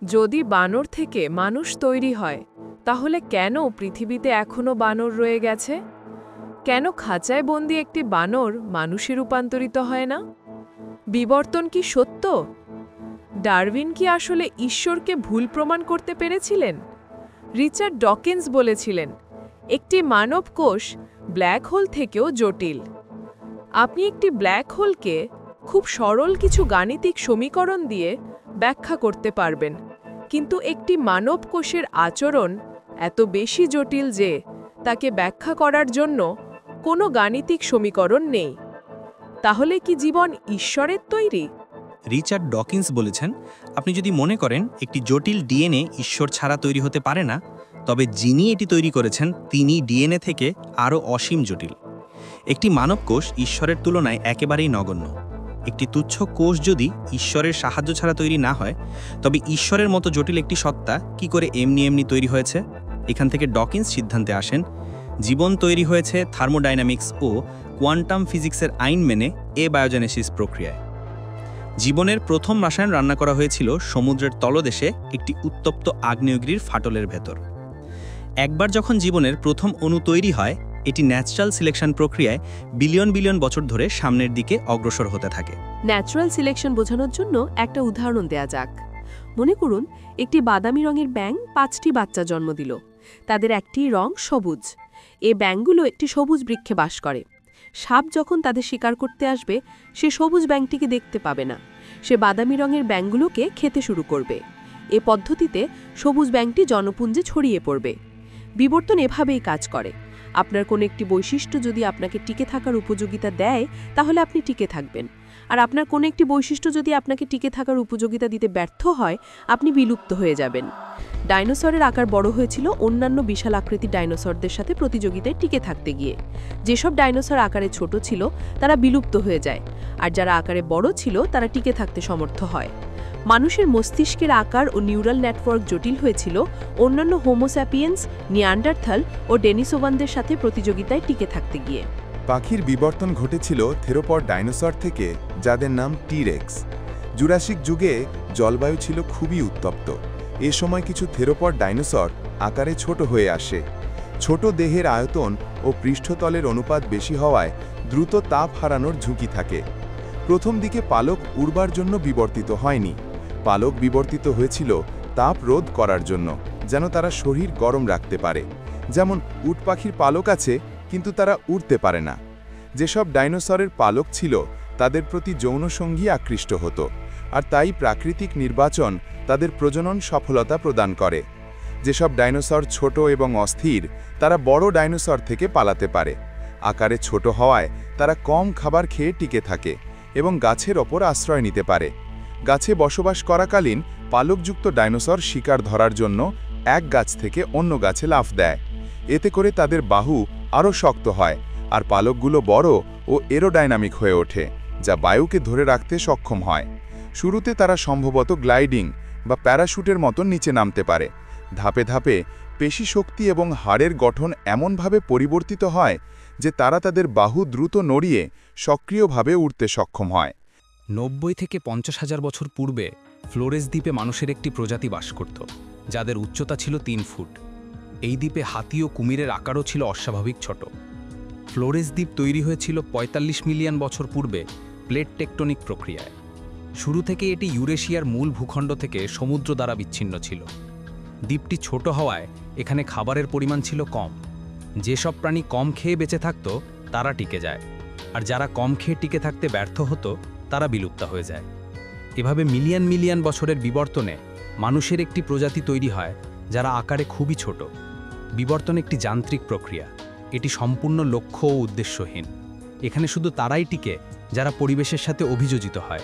যদি বানর থেকে মানুষ তৈরি হয় তাহলে কেন পৃথিবীতে এখনো বানর রয়ে গেছে? কেন খাঁচায় বন্দি একটি বানর মানুষে রূপান্তরিত হয় না? বিবর্তন কি সত্য? ডারউইন কি আসলে ঈশ্বরকে ভুল প্রমাণ করতে পেরেছিলেন? রিচার্ড ডকিন্স বলেছিলেন, একটি মানব কোষ ব্ল্যাক হোল থেকেও জটিল। আপনি একটি ব্ল্যাক হোলকে খুব সরল কিছু গাণিতিক সমীকরণ দিয়ে ব্যাখ্যা করতে পারবেন, কিন্তু একটি মানব কোষের আচরণ এত বেশি জটিল যে তাকে ব্যাখ্যা করার জন্য কোনো গাণিতিক সমীকরণ নেই। তাহলে কি জীবন ঈশ্বরের তৈরি? রিচার্ড ডকিন্স বলেছেন, আপনি যদি মনে করেন একটি জটিল ডিএনএ ঈশ্বর ছাড়া তৈরি হতে পারে না, তবে যিনি এটি তৈরি করেছেন তিনি ডিএনএ থেকে আরও অসীম জটিল। একটি মানব কোষ ঈশ্বরের তুলনায় একেবারেই নগণ্য। একটি তুচ্ছ কোষ যদি ঈশ্বরের সাহায্য ছাড়া তৈরি না হয়, তবে ঈশ্বরের মতো জটিল একটি সত্তা কি করে এমনি তৈরি হয়েছে? এখান থেকে ডকিন্স সিদ্ধান্তে আসেন, জীবন তৈরি হয়েছে থার্মোডাইনামিক্স ও কোয়ান্টাম ফিজিক্সের আইন মেনে বায়োজেনেসিস প্রক্রিয়ায়। জীবনের প্রথম রাসায়ন রান্না করা হয়েছিল সমুদ্রের তলদেশে একটি উত্তপ্ত আগ্নেয়গিরির ফাটলের ভেতর। একবার যখন জীবনের প্রথম অণু তৈরি হয়, এটি ন্যাচারাল সিলেকশন প্রক্রিয়ায় বিলিয়ন বিলিয়ন বছর ধরে সামনের দিকে অগ্রসর হতে থাকে। ন্যাচারাল সিলেকশন বোঝানোর জন্য একটা উদাহরণ দেয়া যাক। মনে করুন, একটি বাদামি রঙের ব্যাঙ 5টি বাচ্চা জন্ম দিল। তাদের একটি রং সবুজ। এই ব্যাঙগুলো একটি সবুজ বৃক্ষে বাস করে। সাপ যখন তাদের শিকার করতে আসবে, সে সবুজ ব্যাঙটিকে দেখতে পাবে না। সে বাদামি রঙের ব্যাঙগুলোকে খেতে শুরু করবে। এ পদ্ধতিতে সবুজ ব্যাঙটি জনপুঞ্জে ছড়িয়ে পড়বে। বিবর্তন এভাবেই কাজ করে। আপনার কোনো একটি বৈশিষ্ট্য যদি আপনাকে টিকে থাকার উপযোগিতা দেয়, তাহলে আপনি টিকে থাকবেন। আর আপনার কোনো একটি বৈশিষ্ট্য যদি আপনাকে টিকে থাকার উপযোগিতা দিতে ব্যর্থ হয়, আপনি বিলুপ্ত হয়ে যাবেন। ডাইনোসরের আকার বড় হয়েছিল অন্যান্য বিশাল আকৃতির ডাইনোসরদের সাথে প্রতিযোগিতায় টিকে থাকতে গিয়ে। যেসব ডাইনোসর আকারে ছোট ছিল তারা বিলুপ্ত হয়ে যায়, আর যারা আকারে বড় ছিল তারা টিকে থাকতে সমর্থ হয়। মানুষের মস্তিষ্কের আকার ও নিউরাল নেটওয়ার্ক জটিল হয়েছিল অন্যান্য হোমোস্যাপিয়েন্স, নিয়ান্ডারথাল ও ডেনিসোভানদের সাথে প্রতিযোগিতায় টিকে থাকতে গিয়ে। পাখির বিবর্তন ঘটেছিল থেরোপড ডাইনোসর থেকে, যাদের নাম টি-রেক্স। জুরাসিক যুগে জলবায়ু ছিল খুবই উত্তপ্ত। এ সময় কিছু থেরোপড ডাইনোসর আকারে ছোট হয়ে আসে। ছোট দেহের আয়তন ও পৃষ্ঠতলের অনুপাত বেশি হওয়ায় দ্রুত তাপ হারানোর ঝুঁকি থাকে। প্রথম দিকে পালক উড়বার জন্য বিবর্তিত হয়নি। পালক বিবর্তিত হয়েছিল তাপ রোধ করার জন্য, যেন তারা শরীর গরম রাখতে পারে। যেমন উট পাখির পালক আছে, কিন্তু তারা উড়তে পারে না। যেসব ডাইনোসরের পালক ছিল তাদের প্রতি যৌনসঙ্গী আকৃষ্ট হতো, আর তাই প্রাকৃতিক নির্বাচন তাদের প্রজনন সফলতা প্রদান করে। যেসব ডাইনোসর ছোট এবং অস্থির, তারা বড় ডাইনোসর থেকে পালাতে পারে। আকারে ছোট হওয়ায় তারা কম খাবার খেয়ে টিকে থাকে এবং গাছের ওপর আশ্রয় নিতে পারে। গাছে বসবাস করাকালীন পালকযুক্ত ডাইনোসর শিকার ধরার জন্য এক গাছ থেকে অন্য গাছে লাফ দেয়। এতে করে তাদের বাহু আরও শক্ত হয়, আর পালকগুলো বড় ও এরোডাইনামিক হয়ে ওঠে, যা বায়ুকে ধরে রাখতে সক্ষম হয়। শুরুতে তারা সম্ভবত গ্লাইডিং বা প্যারাশুটের মতো নিচে নামতে পারে। ধাপে ধাপে পেশি শক্তি এবং হাড়ের গঠন এমনভাবে পরিবর্তিত হয় যে তারা তাদের বাহু দ্রুত নড়িয়ে সক্রিয়ভাবে উঠতে সক্ষম হয়। 90 থেকে 50,000 বছর পূর্বে ফ্লোরেস দ্বীপে মানুষের একটি প্রজাতি বাস করত, যাদের উচ্চতা ছিল 3 ফুট। এই দ্বীপে হাতি ও কুমিরের আকারও ছিল অস্বাভাবিক ছোট। ফ্লোরেস দ্বীপ তৈরি হয়েছিল 45 মিলিয়ন বছর পূর্বে প্লেট টেকটনিক প্রক্রিয়ায়। শুরু থেকে এটি ইউরেশিয়ার মূল ভূখণ্ড থেকে সমুদ্র দ্বারা বিচ্ছিন্ন ছিল। দ্বীপটি ছোট হওয়ায় এখানে খাবারের পরিমাণ ছিল কম। যেসব প্রাণী কম খেয়ে বেঁচে থাকত তারা টিকে যায়, আর যারা কম খেয়ে টিকে থাকতে ব্যর্থ হতো তারা বিলুপ্ত হয়ে যায়। এভাবে মিলিয়ন মিলিয়ন বছরের বিবর্তনে মানুষের একটি প্রজাতি তৈরি হয় যারা আকারে খুবই ছোট। বিবর্তন একটি যান্ত্রিক প্রক্রিয়া। এটি সম্পূর্ণ লক্ষ্য ও উদ্দেশ্যহীন। এখানে শুধু তারাই টিকে যারা পরিবেশের সাথে অভিযোজিত হয়।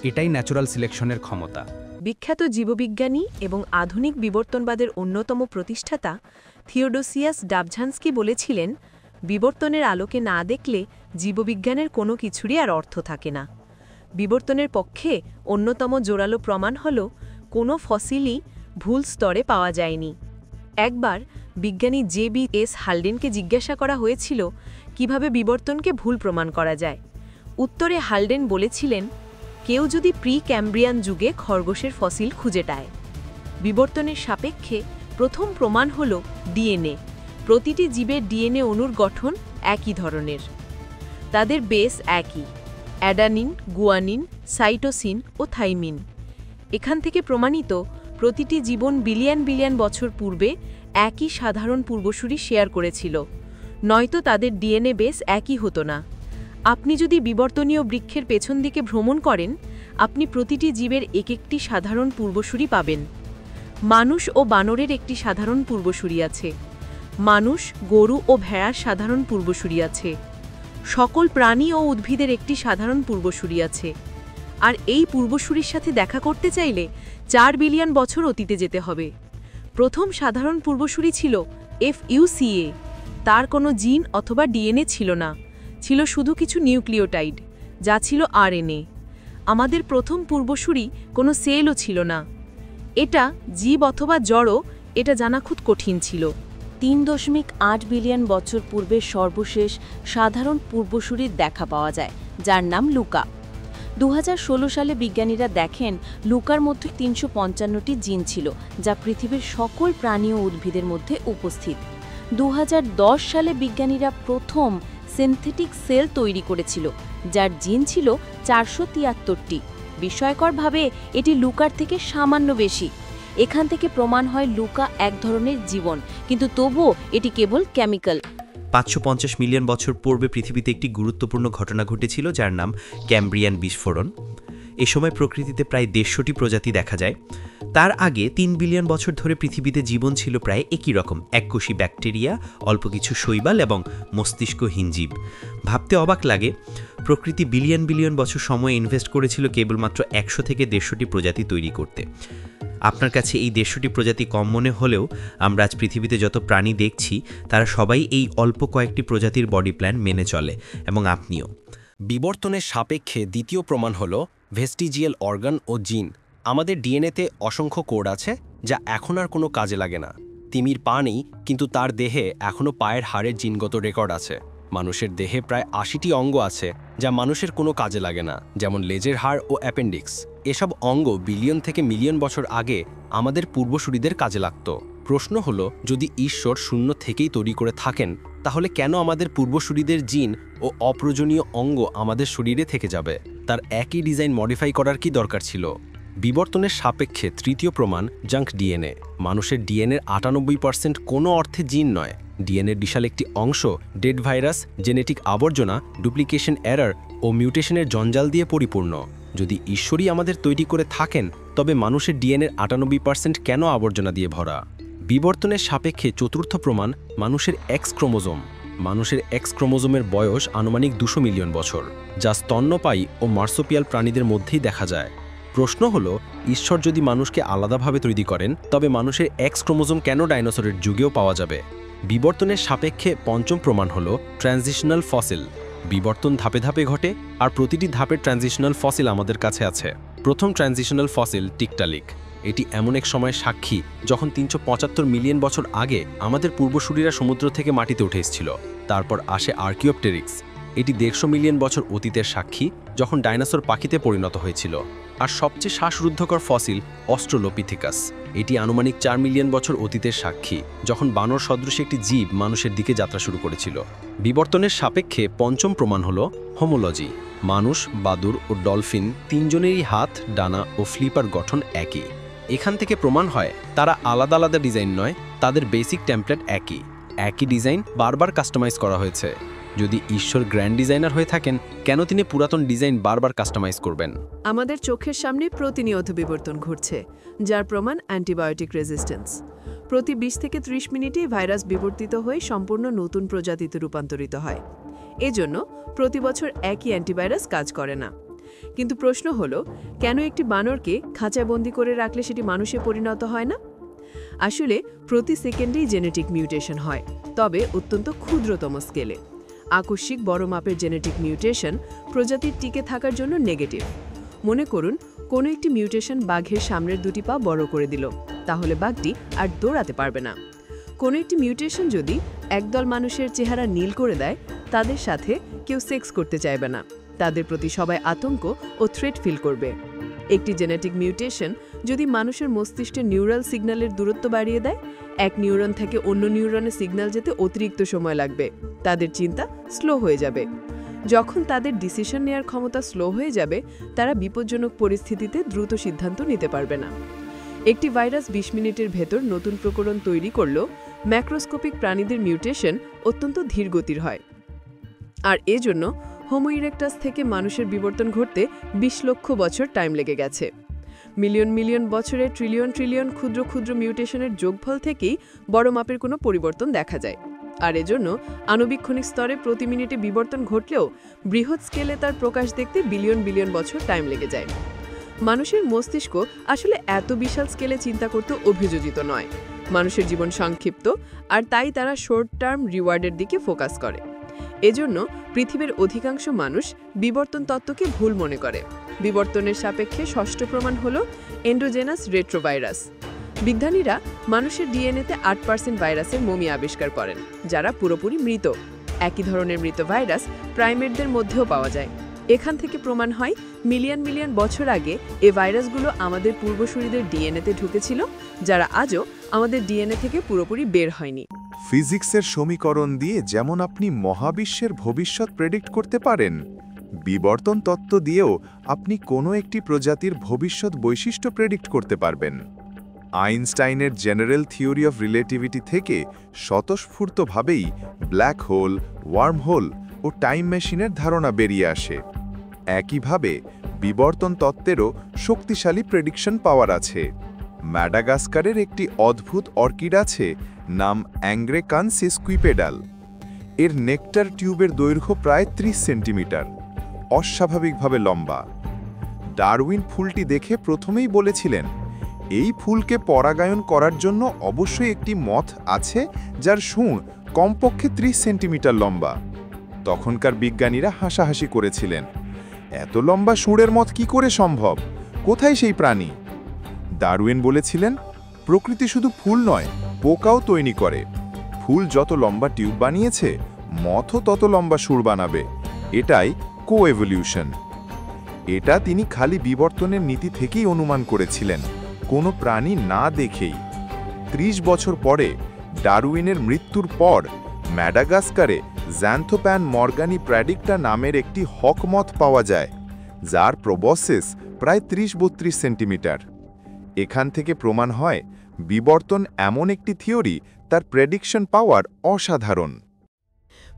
এটাই ন্যাচারাল সিলেকশনের ক্ষমতা। বিখ্যাত জীববিজ্ঞানী এবং আধুনিক বিবর্তনবাদের অন্যতম প্রতিষ্ঠাতা থিওডোসিয়াস ডাবঝানস্কি বলেছিলেন, বিবর্তনের আলোকে না দেখলে জীববিজ্ঞানের কোনো কিছুরই আর অর্থ থাকে না। বিবর্তনের পক্ষে অন্যতম জোরালো প্রমাণ হল কোনো ফসিলই ভুল স্তরে পাওয়া যায়নি। একবার বিজ্ঞানী জে.বি.এস. হাল্ডেনকে জিজ্ঞাসা করা হয়েছিল কিভাবে বিবর্তনকে ভুল প্রমাণ করা যায়। উত্তরে হাল্ডেন বলেছিলেন, কেউ যদি প্রি ক্যাম্ব্রিয়ান যুগে খরগোশের ফসিল খুঁজে পায়, বিবর্তনের সাপেক্ষে প্রথম প্রমাণ হল ডিএনএ। প্রতিটি জীবের ডিএনএ অণুর গঠন একই ধরনের। তাদের বেস একই, অ্যাডানিন, গুয়ানিন, সাইটোসিন ও থাইমিন। এখান থেকে প্রমাণিত প্রতিটি জীবন বিলিয়ন বিলিয়ন বছর পূর্বে একই সাধারণ পূর্বসূরি শেয়ার করেছিল, নয়তো তাদের ডিএনএ বেস একই হতো না। আপনি যদি বিবর্তনীয় বৃক্ষের পেছন দিকে ভ্রমণ করেন, আপনি প্রতিটি জীবের একটি সাধারণ পূর্বসূরি পাবেন। মানুষ ও বানরের একটি সাধারণ পূর্বসূরি আছে। মানুষ, গরু ও ভেড়ার সাধারণ পূর্বসূরি আছে। সকল প্রাণী ও উদ্ভিদের একটি সাধারণ পূর্বসূরি আছে। আর এই পূর্বসূরির সাথে দেখা করতে চাইলে 4 বিলিয়ন বছর অতীতে যেতে হবে। প্রথম সাধারণ পূর্বসূরি ছিল FUCA। তার কোনো জিন অথবা ডিএনএ ছিল না, ছিল শুধু কিছু নিউক্লিওটাইড, যা ছিল RNA। আমাদের প্রথম পূর্বসূরি কোনো সেলও ছিল না। এটা জীব অথবা জড়, এটা জানা খুব কঠিন ছিল। 3.8 বিলিয়ন বছর পূর্বে সর্বশেষ সাধারণ পূর্বসূরির দেখা পাওয়া যায়, যার নাম লুকা। 2016 সালে বিজ্ঞানীরা দেখেন লুকার মধ্যে 355টি জিন ছিল, যা পৃথিবীর সকল প্রাণী ও উদ্ভিদের মধ্যে উপস্থিত। 2010 সালে বিজ্ঞানীরা প্রথম সিনথেটিক সেল তৈরি করেছিল, যার জিন ছিল 473টি। বিস্ময়করভাবে এটি লুকার থেকে সামান্য বেশি। এখান থেকে প্রমাণ হয় লুকা এক ধরনের জীবন, কিন্তু তবুও এটি কেবল কেমিক্যাল। 550 মিলিয়ন বছর পূর্বে পৃথিবীতে একটি গুরুত্বপূর্ণ ঘটনা ঘটেছিল, যার নাম ক্যাম্ব্রিয়ান বিস্ফোরণ। এ সময় প্রকৃতিতে প্রায় 150টি প্রজাতি দেখা যায়। তার আগে 3 বিলিয়ন বছর ধরে পৃথিবীতে জীবন ছিল প্রায় একই রকম, এককোষী ব্যাকটেরিয়া, অল্প কিছু শৈবাল এবং মস্তিষ্কহীন জীব। ভাবতে অবাক লাগে, প্রকৃতি বিলিয়ন বিলিয়ন বছর সময় ইনভেস্ট করেছিল কেবলমাত্র 100 থেকে 150টি প্রজাতি তৈরি করতে। আপনার কাছে এই 150টি প্রজাতি কম মনে হলেও আমরা আজ পৃথিবীতে যত প্রাণী দেখছি তারা সবাই এই অল্প কয়েকটি প্রজাতির বডি প্ল্যান মেনে চলে, এবং আপনিও। বিবর্তনের সাপেক্ষে দ্বিতীয় প্রমাণ হল ভেস্টিজিয়াল অর্গান ও জিন। আমাদের ডিএনএতে অসংখ্য কোড আছে, যা এখন আর কোনো কাজে লাগে না। তিমির পা নেই, কিন্তু তার দেহে এখনও পায়ের হাড়ের জিনগত রেকর্ড আছে। মানুষের দেহে প্রায় 80টি অঙ্গ আছে, যা মানুষের কোনো কাজে লাগে না, যেমন লেজের হাড় ও অ্যাপেন্ডিক্স। এসব অঙ্গ বিলিয়ন থেকে মিলিয়ন বছর আগে আমাদের পূর্বসূরিদের কাজে লাগত। প্রশ্ন হলো, যদি ঈশ্বর শূন্য থেকেই তৈরি করে থাকেন, তাহলে কেন আমাদের পূর্বসূরিদের জিন ও অপ্রয়োজনীয় অঙ্গ আমাদের শরীরে থেকে যাবে? তার একই ডিজাইন মডিফাই করার কি দরকার ছিল? বিবর্তনের সাপেক্ষে তৃতীয় প্রমাণ জাঙ্ক ডিএনএ। মানুষের ডিএনএর 98% কোনো অর্থে জিন নয়। ডিএনএর বিশাল একটি অংশ ডেড ভাইরাস, জেনেটিক আবর্জনা, ডুপ্লিকেশন এরর ও মিউটেশনের জঞ্জাল দিয়ে পরিপূর্ণ। যদি ঈশ্বরই আমাদের তৈরি করে থাকেন, তবে মানুষের ডিএনএর 98% কেন আবর্জনা দিয়ে ভরা? বিবর্তনের সাপেক্ষে চতুর্থ প্রমাণ মানুষের এক্স ক্রোমোজোম। মানুষের এক্স ক্রোমোজোমের বয়স আনুমানিক 200 মিলিয়ন বছর, যা স্তন্যপায়ী ও মার্সোপিয়াল প্রাণীদের মধ্যেই দেখা যায়। প্রশ্ন হলো, ঈশ্বর যদি মানুষকে আলাদাভাবে তৈরি করেন, তবে মানুষের এক্স ক্রোমোজোম কেন ডাইনোসরের যুগেও পাওয়া যাবে? বিবর্তনের সাপেক্ষে পঞ্চম প্রমাণ হলো ট্রানজিশনাল ফসিল। বিবর্তন ধাপে ধাপে ঘটে, আর প্রতিটি ধাপের ট্রানজিশনাল ফসিল আমাদের কাছে আছে। প্রথম ট্রানজিশনাল ফসিল টিকটালিক। এটি এমন এক সময় সাক্ষী যখন 375 মিলিয়ন বছর আগে আমাদের পূর্বসূরীরা সমুদ্র থেকে মাটিতে উঠে এসেছিল। তারপর আসে আর্কিওপটেরিক্স। এটি 150 মিলিয়ন বছর অতীতের সাক্ষী, যখন ডাইনোসর পাখিতে পরিণত হয়েছিল। আর সবচেয়ে শ্বাসরুদ্ধকর ফসিল অস্ট্রালোপিথেকাস। এটি আনুমানিক 4 মিলিয়ন বছর অতীতের সাক্ষী, যখন বানর সদৃশ একটি জীব মানুষের দিকে যাত্রা শুরু করেছিল। বিবর্তনের সাপেক্ষে পঞ্চম প্রমাণ হল হোমোলজি। মানুষ, বাদুড় ও ডলফিন তিনজনেরই হাত, ডানা ও ফ্লিপার গঠন একই। এখান থেকে প্রমাণ হয় তারা আলাদা আলাদা ডিজাইন নয়, তাদের বেসিক টেমপ্লেট একই। একই ডিজাইন বারবার কাস্টমাইজ করা হয়েছে। যদি ঈশ্বর গ্র্যান্ড ডিজাইনার হয়ে থাকেন, কেন তিনি পুরাতন ডিজাইন বারবার কাস্টমাইজ করবেন? আমাদের চোখের সামনে প্রতিনিয়ত বিবর্তন ঘটছে, যার প্রমাণ অ্যান্টিবায়োটিক রেজিস্ট্যান্স। প্রতি 20 থেকে 30 মিনিটেই ভাইরাস বিবর্তিত হয়ে সম্পূর্ণ নতুন প্রজাতিতে রূপান্তরিত হয়। এজন্য প্রতি বছর একই অ্যান্টিভাইরাস কাজ করে না। কিন্তু প্রশ্ন হলো, কেন একটি বানরকে খাঁচায় বন্দি করে রাখলে সেটি মানুষে পরিণত হয় না? আসলে প্রতি সেকেন্ডেই জেনেটিক মিউটেশন হয়, তবে অত্যন্ত ক্ষুদ্রতম স্কেলে। আকস্মিক বড় মাপের জেনেটিক মিউটেশন প্রজাতির টিকে থাকার জন্য নেগেটিভ। মনে করুন, কোনো একটি মিউটেশন বাঘের সামনের দুটি পা বড় করে দিল, তাহলে বাঘটি আর দৌড়াতে পারবে না। কোনো একটি মিউটেশন যদি একদল মানুষের চেহারা নীল করে দেয়, তাদের সাথে কেউ সেক্স করতে চাইবে না। তাদের প্রতি সবাই আতঙ্ক ও থ্রেট ফিল করবে। একটি জেনেটিক মিউটেশন যদি মানুষের মস্তিষ্কের নিউরাল সিগন্যালের দূরত্ব বাড়িয়ে দেয়, এক নিউরন থেকে অন্য নিউরনে সিগন্যাল যেতে অতিরিক্ত সময় লাগবে, তাদের চিন্তা স্লো হয়ে যাবে। যখন তাদের ডিসিশন নেওয়ার ক্ষমতা স্লো হয়ে যাবে, তারা বিপজ্জনক পরিস্থিতিতে দ্রুত সিদ্ধান্ত নিতে পারবে না। একটি ভাইরাস ২০ মিনিটের ভেতর নতুন প্রকরণ তৈরি করলেও ম্যাক্রোস্কোপিক প্রাণীদের মিউটেশন অত্যন্ত ধীর গতির হয়। আর এজন্য হোমো ইরেক্টাস থেকে মানুষের বিবর্তন ঘটতে ২০ লক্ষ বছর টাইম লেগে গেছে। মিলিয়ন মিলিয়ন বছরে ট্রিলিয়ন ট্রিলিয়ন ক্ষুদ্র ক্ষুদ্র মিউটেশনের যোগফল থেকেই বড় মাপের কোনো পরিবর্তন দেখা যায়। আর এজন্য আণুবীক্ষণিক স্তরে প্রতি মিনিটে বিবর্তন ঘটলেও বৃহৎ স্কেলে তার প্রকাশ দেখতে বিলিয়ন বিলিয়ন বছর টাইম লেগে যায়। মানুষের মস্তিষ্ক আসলে এত বিশাল স্কেলে চিন্তা করতে অভিযোজিত নয়। মানুষের জীবন সংক্ষিপ্ত, আর তাই তারা শর্ট টার্ম রিওয়ার্ডের দিকে ফোকাস করে। এজন্য পৃথিবীর অধিকাংশ মানুষ বিবর্তন তত্ত্বকে ভুল মনে করে। বিবর্তনের সাপেক্ষে ষষ্ঠ প্রমাণ হল এন্ডোজেনাস রেট্রোভাইরাস। বিজ্ঞানীরা মানুষের ডিএনএতে ৮% ভাইরাসের মমি আবিষ্কার করেন, যারা পুরোপুরি মৃত। একই ধরনের মৃত ভাইরাস প্রাইমেটদের মধ্যেও পাওয়া যায়। এখান থেকে প্রমাণ হয় মিলিয়ন মিলিয়ন বছর আগে এই ভাইরাসগুলো আমাদের পূর্বসূরীদের ডিএনএতে ঢুকেছিল, যারা আজও আমাদের ডিএনএ থেকে পুরোপুরি বের হয়নি। ফিজিক্সের সমীকরণ দিয়ে যেমন আপনি মহাবিশ্বের ভবিষ্যৎ প্রেডিক্ট করতে পারেন, বিবর্তন তত্ত্ব দিয়েও আপনি কোনো একটি প্রজাতির ভবিষ্যৎ বৈশিষ্ট্য প্রেডিক্ট করতে পারবেন। আইনস্টাইনের জেনারেল থিওরি অফ রিলেটিভিটি থেকে স্বতঃস্ফূর্তভাবেই ব্ল্যাক হোল, ওয়ার্ম হোল ও টাইম মেশিনের ধারণা বেরিয়ে আসে। একইভাবে বিবর্তন তত্ত্বেরও শক্তিশালী প্রেডিকশন পাওয়ার আছে। ম্যাডাগাস্কারের একটি অদ্ভুত অর্কিড আছে, নাম অ্যাংগ্রেকানসিস কুইপেডাল। এর নেকটার টিউবের দৈর্ঘ্য প্রায় ৩০ সেন্টিমিটার, অস্বাভাবিকভাবে লম্বা। ডারউইন ফুলটি দেখে প্রথমেই বলেছিলেন, এই ফুলকে পরাগায়ন করার জন্য অবশ্যই একটি মথ আছে যার শুঁড় কমপক্ষে ৩০ সেন্টিমিটার লম্বা। তখনকার বিজ্ঞানীরা হাসাহাসি করেছিলেন, এত লম্বা শুঁড়ের মথ কি করে সম্ভব, কোথায় সেই প্রাণী? ডারউইন বলেছিলেন, প্রকৃতি শুধু ফুল নয়, পোকাও তৈরি করে। ফুল যত লম্বা টিউব বানিয়েছে, মথও তত লম্বা শুঁড় বানাবে। এটাই কো-এভলিউশন। এটা তিনি খালি বিবর্তনের নীতি থেকেই অনুমান করেছিলেন, কোনো প্রাণী না দেখেই। ৩০ বছর পরে ডারউইনের মৃত্যুর পর ম্যাডাগাস্কারে জ্যান্থোপ্যান মর্গানি প্র্যাডিক্টা নামের একটি হকমথ পাওয়া যায়, যার প্রবসেস প্রায় ৩০-৩২ সেন্টিমিটার। এখান থেকে প্রমাণ হয় বিবর্তন এমন একটি থিওরি, তার প্রেডিকশন পাওয়ার অসাধারণ।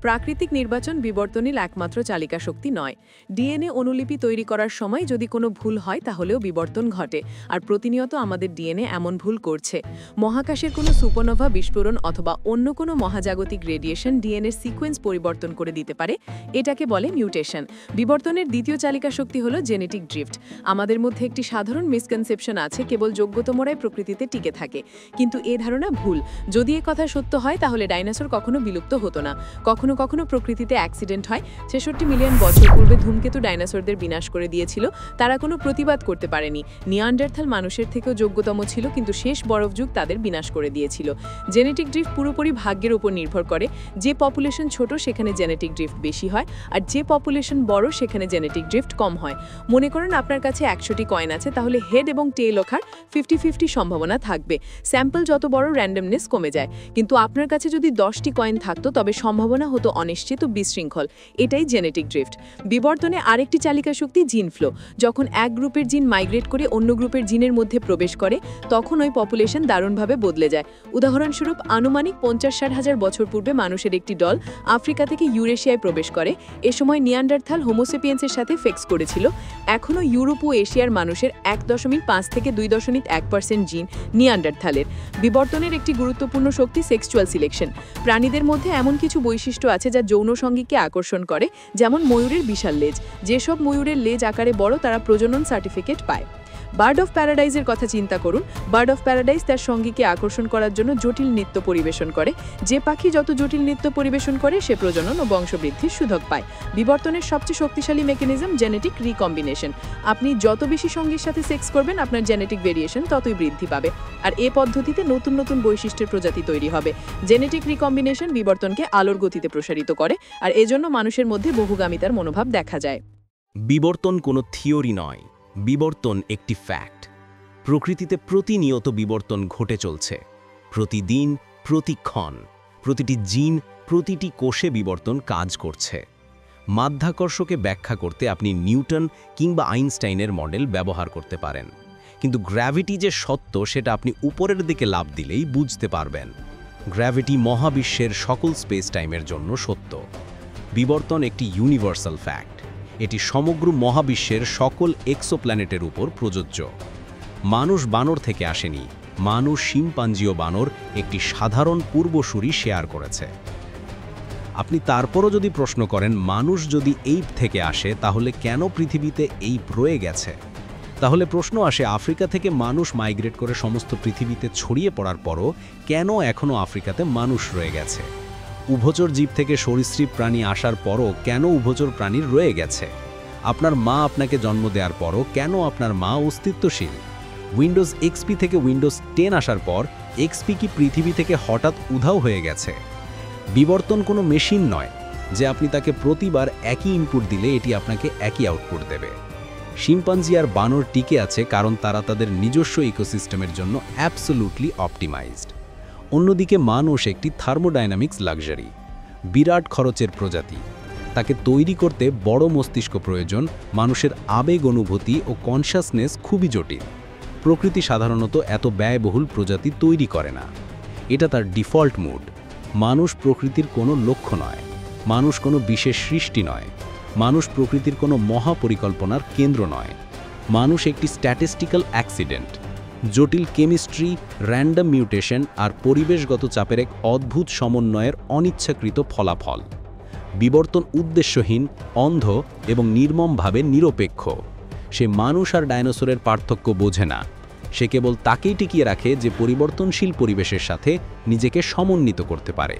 প্রাকৃতিক নির্বাচন বিবর্তনের একমাত্র চালিকা শক্তি নয়। ডিএনএ অনুলিপি তৈরি করার সময় যদি কোনো ভুল হয়, তাহলেও বিবর্তন ঘটে। আর প্রতিনিয়ত আমাদের ডিএনএ এমন ভুল করছে। মহাকাশের কোনো সুপারনোভা বিস্ফোরণ অথবা অন্য কোনো মহাজাগতিক রেডিয়েশন ডিএনএর সিকোয়েন্স পরিবর্তন করে দিতে পারে। এটাকে বলে মিউটেশন। বিবর্তনের দ্বিতীয় চালিকা শক্তি হলো জেনেটিক ড্রিফট। আমাদের মধ্যে একটি সাধারণ মিসকনসেপশন আছে, কেবল যোগ্যতমরাই প্রকৃতিতে টিকে থাকে। কিন্তু এ ধারণা ভুল। যদি এ কথা সত্য হয়, তাহলে ডাইনোসর কখনো বিলুপ্ত হতো না। কখনো কখনো প্রকৃতিতে অ্যাক্সিডেন্ট হয়। ৬৬ মিলিয়ন বছর পূর্বে ধূমকেতু ডাইনোসরদের বিনাশ করে দিয়েছিল। তারা কোনো প্রতিবাদ করতে পারেনি। নিয়ান্ডারথাল মানুষের থেকেও যোগ্যতম ছিল, কিন্তু শেষ বরফ যুগ তাদের বিনাশ করে দিয়েছিল। জেনেটিক ড্রিফট পুরোপুরি ভাগ্যের উপর নির্ভর করে। যে পপুলেশন ছোট, সেখানে জেনেটিক ড্রিফট বেশি হয়, আর যে পপুলেশন বড়, সেখানে জেনেটিক ড্রিফট কম হয়। মনে করেন আপনার কাছে ১০০টি কয়েন আছে, তাহলে হেড এবং টেইল ওঠার 50-50 সম্ভাবনা থাকবে। স্যাম্পল যত বড়, র্যান্ডমনেস কমে যায়। কিন্তু আপনার কাছে যদি 10টি কয়েন থাকতো, তবে সম্ভাবনা হতো অনিশ্চিত ও বিশৃঙ্খল। এটাই জেনেটিক ড্রিফট। বিবর্তনে আরেকটি চালিকা শক্তি জিন ফ্লো। যখন এক গ্রুপের জিন মাইগ্রেট করে অন্য গ্রুপের জিনের মধ্যে প্রবেশ করে, তখন ওই পপুলেশন দারুণভাবে বদলে যায়। উদাহরণস্বরূপ, আনুমানিক ৫০-৬০ হাজার বছর পূর্বে মানুষের একটি দল আফ্রিকা থেকে ইউরেশিয়ায় প্রবেশ করে। এ সময় নিয়ান্ডারথাল হোমোসেপিয়েন্সের সাথে ফেক্স করেছিল। এখনও ইউরোপ ও এশিয়ার মানুষের ১.৫ থেকে ২.১% জিন নিয়ান্ডারথালের। বিবর্তনের একটি গুরুত্বপূর্ণ শক্তি সেক্সুয়াল সিলেকশন। প্রাণীদের মধ্যে এমন কিছু বৈশিষ্ট্য আছে যা যৌন সঙ্গীকে আকর্ষণ করে, যেমন ময়ূরের বিশাল লেজ। যেসব ময়ূরের লেজ আকারে বড়, তারা প্রজনন সার্টিফিকেট পায়। বার্ড অফ প্যারাডাইজের কথা চিন্তা করুন। বার্ড অফ প্যারাডাইজ তার সঙ্গীকে আকর্ষণ করার জন্য জটিল নৃত্য পরিবেশন করে। যে পাখি যত জটিল নৃত্য পরিবেশন করে, সে প্রজনন ও বংশবৃদ্ধির সুযোগ পায়। বিবর্তনের সবচেয়ে শক্তিশালী মেকানিজম জেনেটিক রিকম্বিনেশন। আপনি যত বেশি সঙ্গীর সাথে সেক্স করবেন, আপনার জেনেটিক ভেরিয়েশন ততই বৃদ্ধি পাবে। আর এ পদ্ধতিতে নতুন নতুন বৈশিষ্ট্যের প্রজাতি তৈরি হবে। জেনেটিক রিকম্বিনেশন বিবর্তনকে আলোর গতিতে প্রসারিত করে, আর এজন্য মানুষের মধ্যে বহুগামিতার মনোভাব দেখা যায়। বিবর্তন কোনো থিওরি নয়, বিবর্তন একটি ফ্যাক্ট। প্রকৃতিতে প্রতিনিয়ত বিবর্তন ঘটে চলছে। প্রতিদিন, প্রতিক্ষণ, প্রতিটি জিন, প্রতিটি কোষে বিবর্তন কাজ করছে। মাধ্যাকর্ষকে ব্যাখ্যা করতে আপনি নিউটন কিংবা আইনস্টাইনের মডেল ব্যবহার করতে পারেন, কিন্তু গ্র্যাভিটি যে সত্য সেটা আপনি উপরের দিকে লাফ দিলেই বুঝতে পারবেন। গ্র্যাভিটি মহাবিশ্বের সকল স্পেস টাইমের জন্য সত্য। বিবর্তন একটি ইউনিভার্সাল ফ্যাক্ট। এটি সমগ্র মহাবিশ্বের সকল এক্সোপ্ল্যানেটের উপর প্রযোজ্য। মানুষ বানর থেকে আসেনি, মানুষ শিম্পাঞ্জিও বানর একটি সাধারণ পূর্বসূরি শেয়ার করেছে। আপনি তারপরও যদি প্রশ্ন করেন মানুষ যদি এইপ থেকে আসে তাহলে কেন পৃথিবীতে এইপ রয়ে গেছে, তাহলে প্রশ্ন আসে আফ্রিকা থেকে মানুষ মাইগ্রেট করে সমস্ত পৃথিবীতে ছড়িয়ে পড়ার পরও কেন এখনও আফ্রিকাতে মানুষ রয়ে গেছে। উভচর জীব থেকে সরীসৃপ প্রাণী আসার পরও কেন উভচর প্রাণীর রয়ে গেছে। আপনার মা আপনাকে জন্ম দেওয়ার পরও কেন আপনার মা অস্তিত্বশীল। উইন্ডোজ এক্সপি থেকে উইন্ডোজ 10 আসার পর এক্সপি কি পৃথিবী থেকে হঠাৎ উধাও হয়ে গেছে। বিবর্তন কোনো মেশিন নয় যে আপনি তাকে প্রতিবার একই ইনপুট দিলে এটি আপনাকে একই আউটপুট দেবে। শিম্পাঞ্জি আর বানর টিকে আছে কারণ তারা তাদের নিজস্ব ইকোসিস্টেমের জন্য অ্যাবসোলুটলি অপটিমাইজড। অন্যদিকে মানুষ একটি থার্মোডাইনামিক্স লাক্সারি, বিরাট খরচের প্রজাতি। তাকে তৈরি করতে বড় মস্তিষ্ক প্রয়োজন, মানুষের আবেগ অনুভূতি ও কনশাসনেস খুবই জটিল। প্রকৃতি সাধারণত এত ব্যয়বহুল প্রজাতি তৈরি করে না, এটা তার ডিফল্ট মুড। মানুষ প্রকৃতির কোনো লক্ষ্য নয়, মানুষ কোনো বিশেষ সৃষ্টি নয়, মানুষ প্রকৃতির কোনো মহাপরিকল্পনার কেন্দ্র নয়। মানুষ একটি স্ট্যাটিস্টিক্যাল অ্যাক্সিডেন্ট, জটিল কেমিস্ট্রি, র্যান্ডম মিউটেশন আর পরিবেশগত চাপের এক অদ্ভুত সমন্বয়ের অনিচ্ছাকৃত ফলাফল। বিবর্তন উদ্দেশ্যহীন, অন্ধ এবং নির্মমভাবে নিরপেক্ষ। সে মানুষ আর ডাইনোসরের পার্থক্য বোঝে না। সে কেবল তাকেই টিকিয়ে রাখে যে পরিবর্তনশীল পরিবেশের সাথে নিজেকে সমন্বিত করতে পারে।